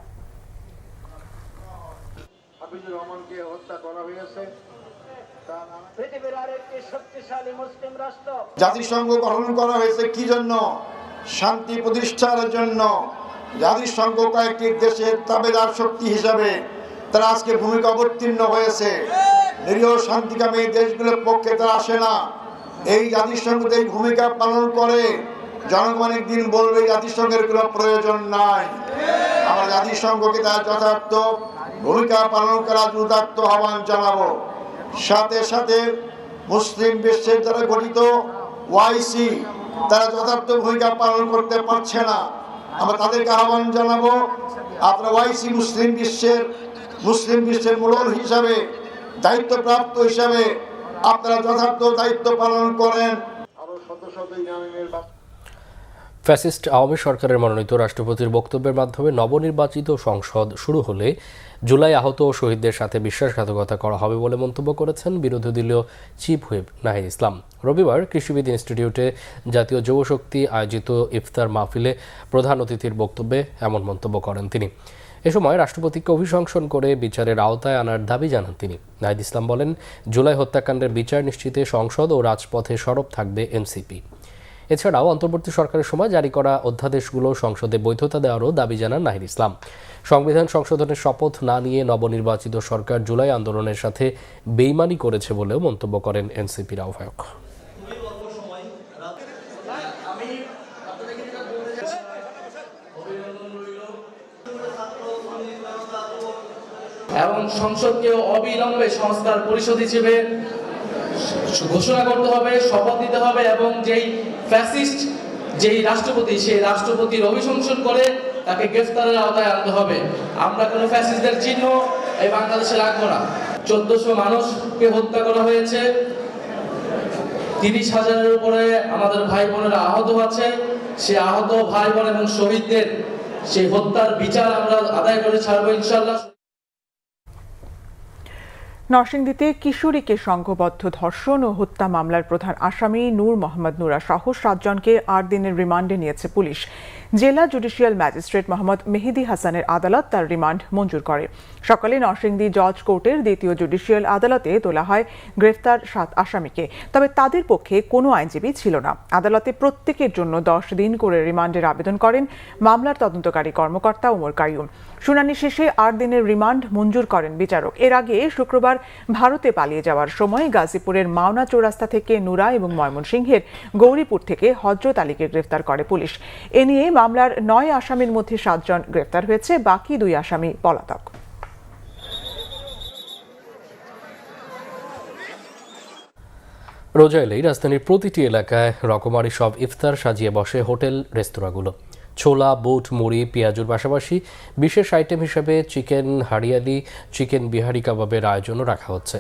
জাতিসংঘ গঠন করা হয়েছে কি জন্য? শান্তি প্রতিষ্ঠার জন্য। জাতিসংঘ কয়েকটি দেশের তাবেদার শক্তি হিসাবে তারা আজকে ভূমিকা অবতীর্ণ হয়েছে। নিরীহ শান্তিকামী দেশগুলোর পক্ষে তারা আসে না। এই জাতিসংঘ এই ভূমিকা পালন করে জনগণ একদিন বলবে জাতিসংঘের কোনো প্রয়োজন নাই। আমরা জাতিসংঘকে তার যথার্থ ভূমিকা পালন করার উদাত্ত আহ্বান জানাবো। সাথে সাথে মুসলিম বিশ্বের যারা গঠিত ওআইসি, তারা যথার্থ ভূমিকা পালন করতে পারছে না। আমরা তাদেরকে আহ্বান জানাবো, আপনারা ওআইসি মুসলিম বিশ্বের মূল হিসাবে, দায়িত্বপ্রাপ্ত হিসাবে আপনারা যথার্থ দায়িত্ব পালন করেন। ফ্যাসিস্ট আওয়ামী সরকারের মনোনীত রাষ্ট্রপতির বক্তব্যের মাধ্যমে নবনির্বাচিত সংসদ শুরু হলে জুলাই আহত ও শহীদদের সাথে বিশ্বাসঘাতকতা করা হবে বলে মন্তব্য করেছেন বিরোধী দলীয় চিফ হুইপ নাহিদ ইসলাম। রবিবার কৃষিবিদ ইনস্টিটিউটে জাতীয় যুবশক্তি আয়োজিত ইফতার মাহফিলে প্রধান অতিথির বক্তব্যে এমন মন্তব্য করেন তিনি। এ সময় রাষ্ট্রপতিকে অভিশংসন করে বিচারের আওতায় আনার দাবি জানান তিনি। নাহিদ ইসলাম বলেন, জুলাই হত্যাকাণ্ডের বিচার নিশ্চিতে সংসদ ও রাজপথে সরব থাকবে এনসিপি। এছাড়াও অন্তর্বর্তী সরকারের সময় জারি করা অধ্যাদেশগুলো সংসদে বৈধতা দেওয়ারও দাবি জানান নাহিদ ইসলাম। সংবিধান সংশোধনের শপথ না নিয়ে নবনির্বাচিত সরকার জুলাই আন্দোলনের সাথে বেইমানি করেছে বলেও মন্তব্য করেন এনসিপির আহ্বায়ক। এবং সংসদকে অবিলম্বে সংস্কার পরিষদ হিসেবে ঘোষণা করতে হবে, শপথ দিতে হবে এবং যেই ফ্যাসিস্ট যেই রাষ্ট্রপতি সেই রাষ্ট্রপতির অভিশংসন করে তাকে গ্রেফতারের আওতায় আনতে হবে। আমরা কোনো ফ্যাসিস্টদের চিহ্ন এই বাংলাদেশে রাখবো না। 1400 মানুষকে হত্যা করা হয়েছে, 30,000-এর উপরে আমাদের ভাই বোনেরা আহত আছে। সেই আহত ভাই বোন এবং শহীদদের সেই হত্যার বিচার আমরা আদায় করে ছাড়বো ইনশাআল্লাহ। নরসিংদীতে কিশোরীকে সংঘবদ্ধ ধর্ষণ ও হত্যা মামলার প্রধান আসামি নূর মোহাম্মদ নুরা সহ 7 জনকে 8 দিনের রিমান্ডে নিয়েছে পুলিশ। জেলা জুডিশিয়াল ম্যাজিস্ট্রেট মোহাম্মদ মেহেদি হাসানের আদালত তার রিমান্ড মঞ্জুর করে। সকালে নরসিংদী জজ কোর্টের দ্বিতীয় জুডিশিয়াল আদালতে তোলা হয় গ্রেফতার 7 আসামিকে, তবে তাদের পক্ষে কোনো আইনজীবী ছিল না। আদালতে প্রত্যেকের জন্য 10 দিন করে রিমান্ডের আবেদন করেন মামলার তদন্তকারী কর্মকর্তা ওমর কাইয়ুম। শুনানি শেষে 8 দিনের রিমান্ড মঞ্জুর করেন বিচারক। এর আগে শুক্রবার ভারতে পালিয়ে যাওয়ার সময় গাজীপুরের মাওনা চৌরাস্তা থেকে নুরা এবং ময়মনসিংহের গৌরীপুর থেকে হযরত আলীকে গ্রেফতার করে পুলিশ। এ নিয়ে মামলার 9 আসামির মধ্যে 7 জন গ্রেফতার হয়েছে, বাকি 2 আসামি পলাতক। রোজা এলেই রাজধানীর প্রতিটি এলাকায় রকমারি সব ইফতার সাজিয়ে বসে হোটেল রেস্তোরাঁগুলো। ছোলা, বুট, মুড়ি, পেঁয়াজুর পাশাপাশি বিশেষ আইটেম হিসেবে চিকেন হারিয়ালি, চিকেন বিহারি কাবাবের আয়োজনও রাখা হচ্ছে।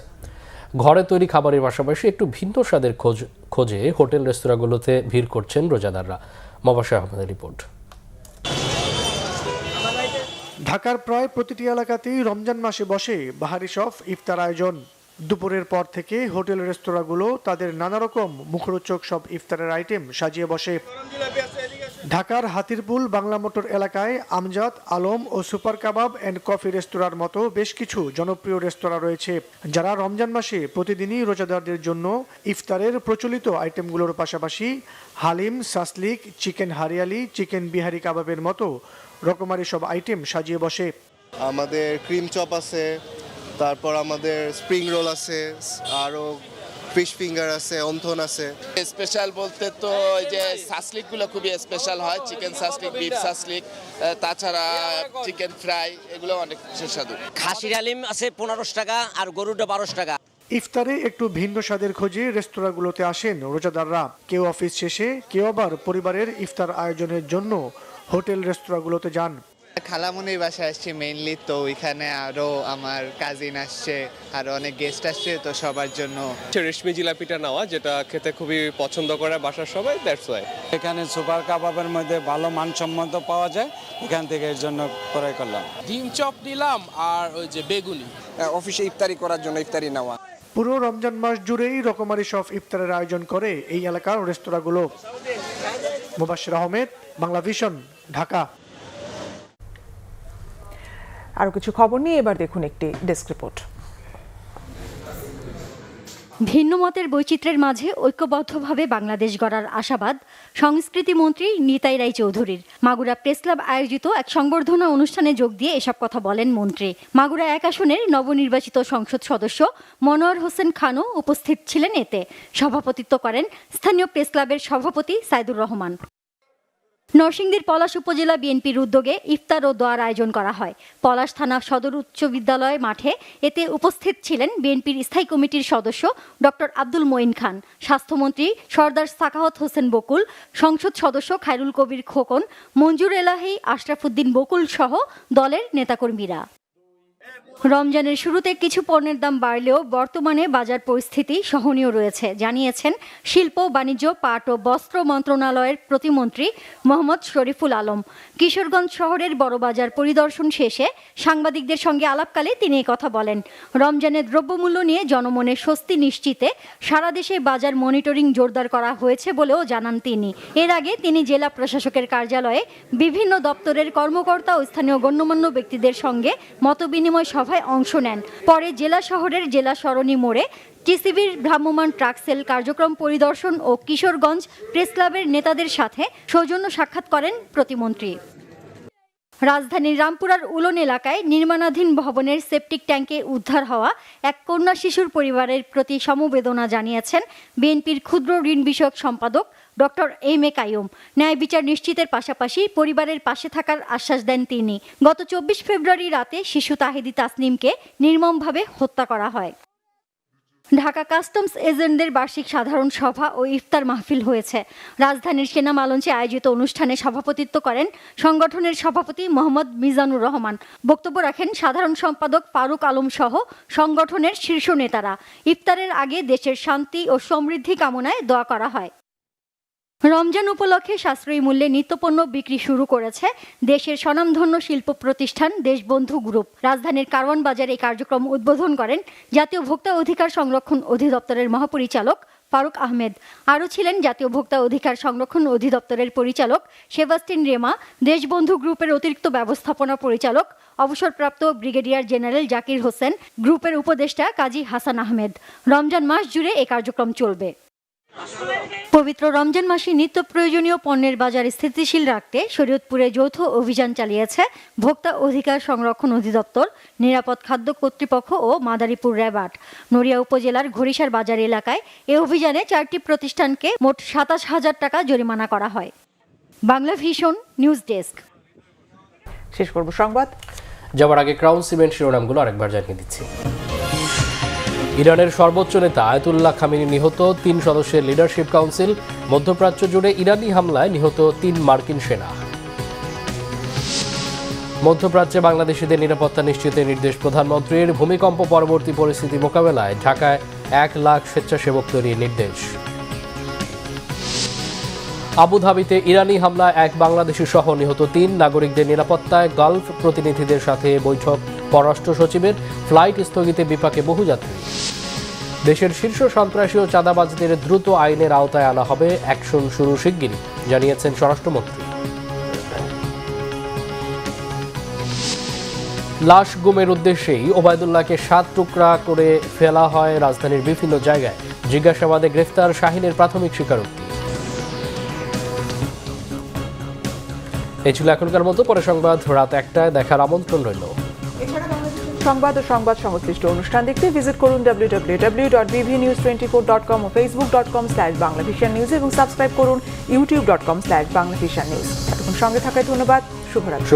ঘরে তৈরি খাবারের পাশাপাশি একটু ভিন্ন স্বাদের খোঁজে হোটেল রেস্তোরাঁগুলোতে ভিড় করছেন রোজাদাররা। মবাশির আহমেদের রিপোর্ট। ঢাকার প্রায় প্রতিটি এলাকাতেই রমজান মাসে বসে বাহারি সব ইফতার আয়োজন। দুপুরের পর থেকে হোটেল রেস্তোরাঁগুলো তাদের নানা রকম মুখরোচক সব ইফতারের আইটেম সাজিয়ে বসে। ঢাকার হাতিরপুল বাংলা মোটর এলাকায় আমজাদ, আলম ও সুপার কাবাব অ্যান্ড কফি রেস্তোরাঁর মতো বেশ কিছু জনপ্রিয় রেস্তোরাঁ রয়েছে, যারা রমজান মাসে প্রতিদিনই রোজাদারদের জন্য ইফতারের প্রচলিত আইটেমগুলোর পাশাপাশি haleem, shashlik, chicken hariyali, chicken Bihari কাবাবের মতো রকমারি সব আইটেম সাজিয়ে বসে। আমাদের ক্রিম চপ আছে, তারপর আমাদের স্প্রিং রোল আছে, আরও ফিশ ফিঙ্গার আছে, অন্থন আছে। স্পেশাল বলতে তো ওই যে সাসলিকগুলো খুবই স্পেশাল হয়, চিকেন সাসলিক, বিফ সাসলিক, তাছাড়া চিকেন ফ্রাই, এগুলো অনেক সুস্বাদু। খাসির হালিম আছে 15 টাকা আর গরুটা 12 টাকা। ইফতারে একটু ভিন্ন স্বাদের খোঁজে রেস্তোরাঁগুলোতে আসেন রোজাদাররা। কেউ অফিস শেষে, কেউ আবার পরিবারের ইফতার আয়োজনের জন্য হোটেল রেস্তোরাঁগুলোতে যান। খালামুনির বাসায় আসছে মেইনলি, তো ওইখানে আরও আমার কাজিন আসছে, আরও অনেক গেস্ট আসছে, তো সবার জন্য রেশমি জিলাপিটা নেওয়া, যেটা খেতে খুবই পছন্দ করে বাসার সবাই, দ্যাটস ওয়াই। এখানে সুপার কাবাবের মধ্যে ভালো মানসম্মত পাওয়া যায়, এখান থেকে এর জন্য ক্রয় করলাম। ডিম চপ নিলাম আর ওই যে বেগুনি। অফিসে ইফতারি করার জন্য ইফতারি নেওয়া। পুরো রমজান মাস জুড়েই রকমারি সব ইফতারের আয়োজন করে এই এলাকার রেস্তোরাঁগুলো। মুবাশির আহমেদ, বাংলা ভিশন, ঢাকা। আরো কিছু খবর নিয়ে এবার দেখুন একটি ডেস্ক রিপোর্ট। ভিন্ন মতের বৈচিত্র্যের মাঝে ঐক্যবদ্ধভাবে বাংলাদেশ গড়ার আশাবাদ সংস্কৃতি মন্ত্রী নিতাই রায়চৌধুরীর। মাগুরা প্রেস ক্লাব আয়োজিত এক সংবর্ধনা অনুষ্ঠানে যোগ দিয়ে এসব কথা বলেন মন্ত্রী। মাগুরা 1 আসনের নবনির্বাচিত সংসদ সদস্য মনোয়ার হোসেন খানও উপস্থিত ছিলেন। এতে সভাপতিত্ব করেন স্থানীয় প্রেস ক্লাবের সভাপতি সাইদুর রহমান। নরসিংদীর পলাশ উপজেলা বিএনপির উদ্যোগে ইফতার ও দোয়ার আয়োজন করা হয় পলাশ থানা সদর উচ্চ বিদ্যালয় মাঠে। এতে উপস্থিত ছিলেন বিএনপির স্থায়ী কমিটির সদস্য ডক্টর আব্দুল মঈন খান, স্বাস্থ্যমন্ত্রী সরদার সাখাওয়াত হোসেন বকুল, সংসদ সদস্য খায়রুল কবির খোকন, মঞ্জুর এলাহি, আশরাফুদ্দিন বকুল সহ দলের নেতাকর্মীরা। রমজানের শুরুতে কিছু পণ্যের দাম বাড়লেও বর্তমানে বাজার পরিস্থিতি সহনীয় রয়েছে জানিয়েছেন শিল্প বাণিজ্য পাট ও বস্ত্র মন্ত্রণালয়ের প্রতিমন্ত্রী মোহাম্মদ শরীফুল আলম। কিশোরগঞ্জ শহরের বড় বাজার পরিদর্শন শেষে সাংবাদিকদের সঙ্গে আলাপকালে তিনি কথা বলেন। রমজানের দ্রব্যমূল্য নিয়ে জনমনে স্বস্তি নিশ্চিতে সারা দেশে বাজার মনিটরিং জোরদার করা হয়েছে বলেও জানান তিনি। এর আগে তিনি জেলা প্রশাসকের কার্যালয়ে বিভিন্ন দপ্তরের কর্মকর্তা ও স্থানীয় গণ্যমান্য ব্যক্তিদের সঙ্গে মতবিনিময় সভায় অংশ নেন। পরে জেলা শহরের জেলা সরণি মোড়ে টিসিবির ভ্রাম্যমাণ ট্রাক সেল কার্যক্রম পরিদর্শন ও কিশোরগঞ্জ প্রেস ক্লাবের নেতাদের সাথে সৌজন্য সাক্ষাৎ করেন প্রতিমন্ত্রী। রাজধানীর রামপুরার উলন এলাকায় নির্মাণাধীন ভবনের সেপটিক ট্যাঙ্কে উদ্ধার হওয়া এক কন্যা শিশুর পরিবারের প্রতি সমবেদনা জানিয়েছেন বিএনপির ক্ষুদ্র ঋণ বিষয়ক সম্পাদক ডক্টর এম এ কাইয়ুম। ন্যায় বিচার নিশ্চিতের পাশাপাশি পরিবারের পাশে থাকার আশ্বাস দেন তিনি। গত 24 ফেব্রুয়ারি রাতে শিশু তাহিদি তাসনিমকে নির্মমভাবে হত্যা করা হয়। ঢাকা কাস্টমস এজেন্টদের বার্ষিক সাধারণ সভা ও ইফতার মাহফিল হয়েছে। রাজধানীর সেনা মালঞ্চে আয়োজিত অনুষ্ঠানে সভাপতিত্ব করেন সংগঠনের সভাপতি মোহাম্মদ মিজানুর রহমান। বক্তব্য রাখেন সাধারণ সম্পাদক ফারুক আলম সহ সংগঠনের শীর্ষ নেতারা। ইফতারের আগে দেশের শান্তি ও সমৃদ্ধি কামনায় দোয়া করা হয়। রমজান উপলক্ষে সাশ্রয়ী মূল্যে নিত্যপণ্য বিক্রি শুরু করেছে দেশের স্বনামধন্য শিল্প প্রতিষ্ঠান দেশবন্ধু গ্রুপ। রাজধানীর কারওয়ান বাজারে এই কার্যক্রম উদ্বোধন করেন জাতীয় ভোক্তা অধিকার সংরক্ষণ অধিদপ্তরের মহাপরিচালক ফারুক আহমেদ। আরও ছিলেন জাতীয় ভোক্তা অধিকার সংরক্ষণ অধিদপ্তরের পরিচালক সেবাস্টিন রেমা, দেশবন্ধু গ্রুপের অতিরিক্ত ব্যবস্থাপনা পরিচালক অবসরপ্রাপ্ত ব্রিগেডিয়ার জেনারেল জাকির হোসেন, গ্রুপের উপদেষ্টা কাজী হাসান আহমেদ। রমজান মাস জুড়ে এই কার্যক্রম চলবে। পবিত্র রমজান মাসে নিত্য প্রয়োজনীয় পণ্যের বাজার স্থিতিশীল রাখতে শরীয়তপুরে যৌথ অভিযান চালিয়েছে ভোক্তা অধিকার সংরক্ষণ অধিদপ্তর, নিরাপদ খাদ্য কর্তৃপক্ষ ও মাদারীপুর র্যাব-৮। নড়িয়া উপজেলার ঘড়িসার বাজার এলাকায় এই অভিযানে 4টি প্রতিষ্ঠানকে মোট 27,000 টাকা জরিমানা করা হয়। Bangla vision news desk. শেষ করব সংবাদ। যাওয়ার আগে ক্রাউন সিমেন্ট শিরোনামগুলো আরেকবার জানিয়ে দিচ্ছি। ইরানের সর্বোচ্চ নেতা আয়াতুল্লাহ খামেনি নিহত, 3 সদস্যের লিডারশিপ কাউন্সিল। মধ্যপ্রাচ্য জুড়ে ইরানি হামলায় নিহত 3 মার্কিন সেনা। মধ্যপ্রাচ্যে বাংলাদেশিদের নিরাপত্তা নিশ্চিতের নির্দেশ প্রধানমন্ত্রীর। ভূমিকম্প পরবর্তী পরিস্থিতি মোকাবেলায় ঢাকায় 1 লাখ স্বেচ্ছাসেবক তৈরির নির্দেশ। আবুধাবিতে ইরানি হামলায় 1 বাংলাদেশি সহ নিহত 3 নাগরিকদের নিরাপত্তায় গালফ প্রতিনিধিদের সাথে বৈঠক পররাষ্ট্র সচিবের। ফ্লাইট স্থগিতে বিপাকে বহু যাত্রী। দেশের শীর্ষ সন্ত্রাসী ও চাঁদাবাজদের দ্রুত আইনের আওতায় আনা হবে, অ্যাকশন শুরু শিগগিরই, জানিয়েছেন স্বরাষ্ট্রমন্ত্রী। লাশ গুমের উদ্দেশ্যেই ওবায়দুল্লাহকে 7 টুকরা করে ফেলা হয় রাজধানীর বিভিন্ন জায়গায়। জিজ্ঞাসাবাদে গ্রেফতার শাহিনের প্রাথমিক স্বীকারোক্তি। এই ছিল এখনকার মতো। পরে সংবাদ রাত 1টায় দেখার আমন্ত্রণ রইল। সংবাদ ও সংবাদ সংশ্লিষ্ট অনুষ্ঠান দেখতে ভিজিট করুন www.bbnews24.com ও facebook.com/banglavishannews এবং সাবস্ক্রাইব করুন youtube.com/banglavishannews। এতক্ষণ সঙ্গে থাকায় ধন্যবাদ। শুভরাত্রি।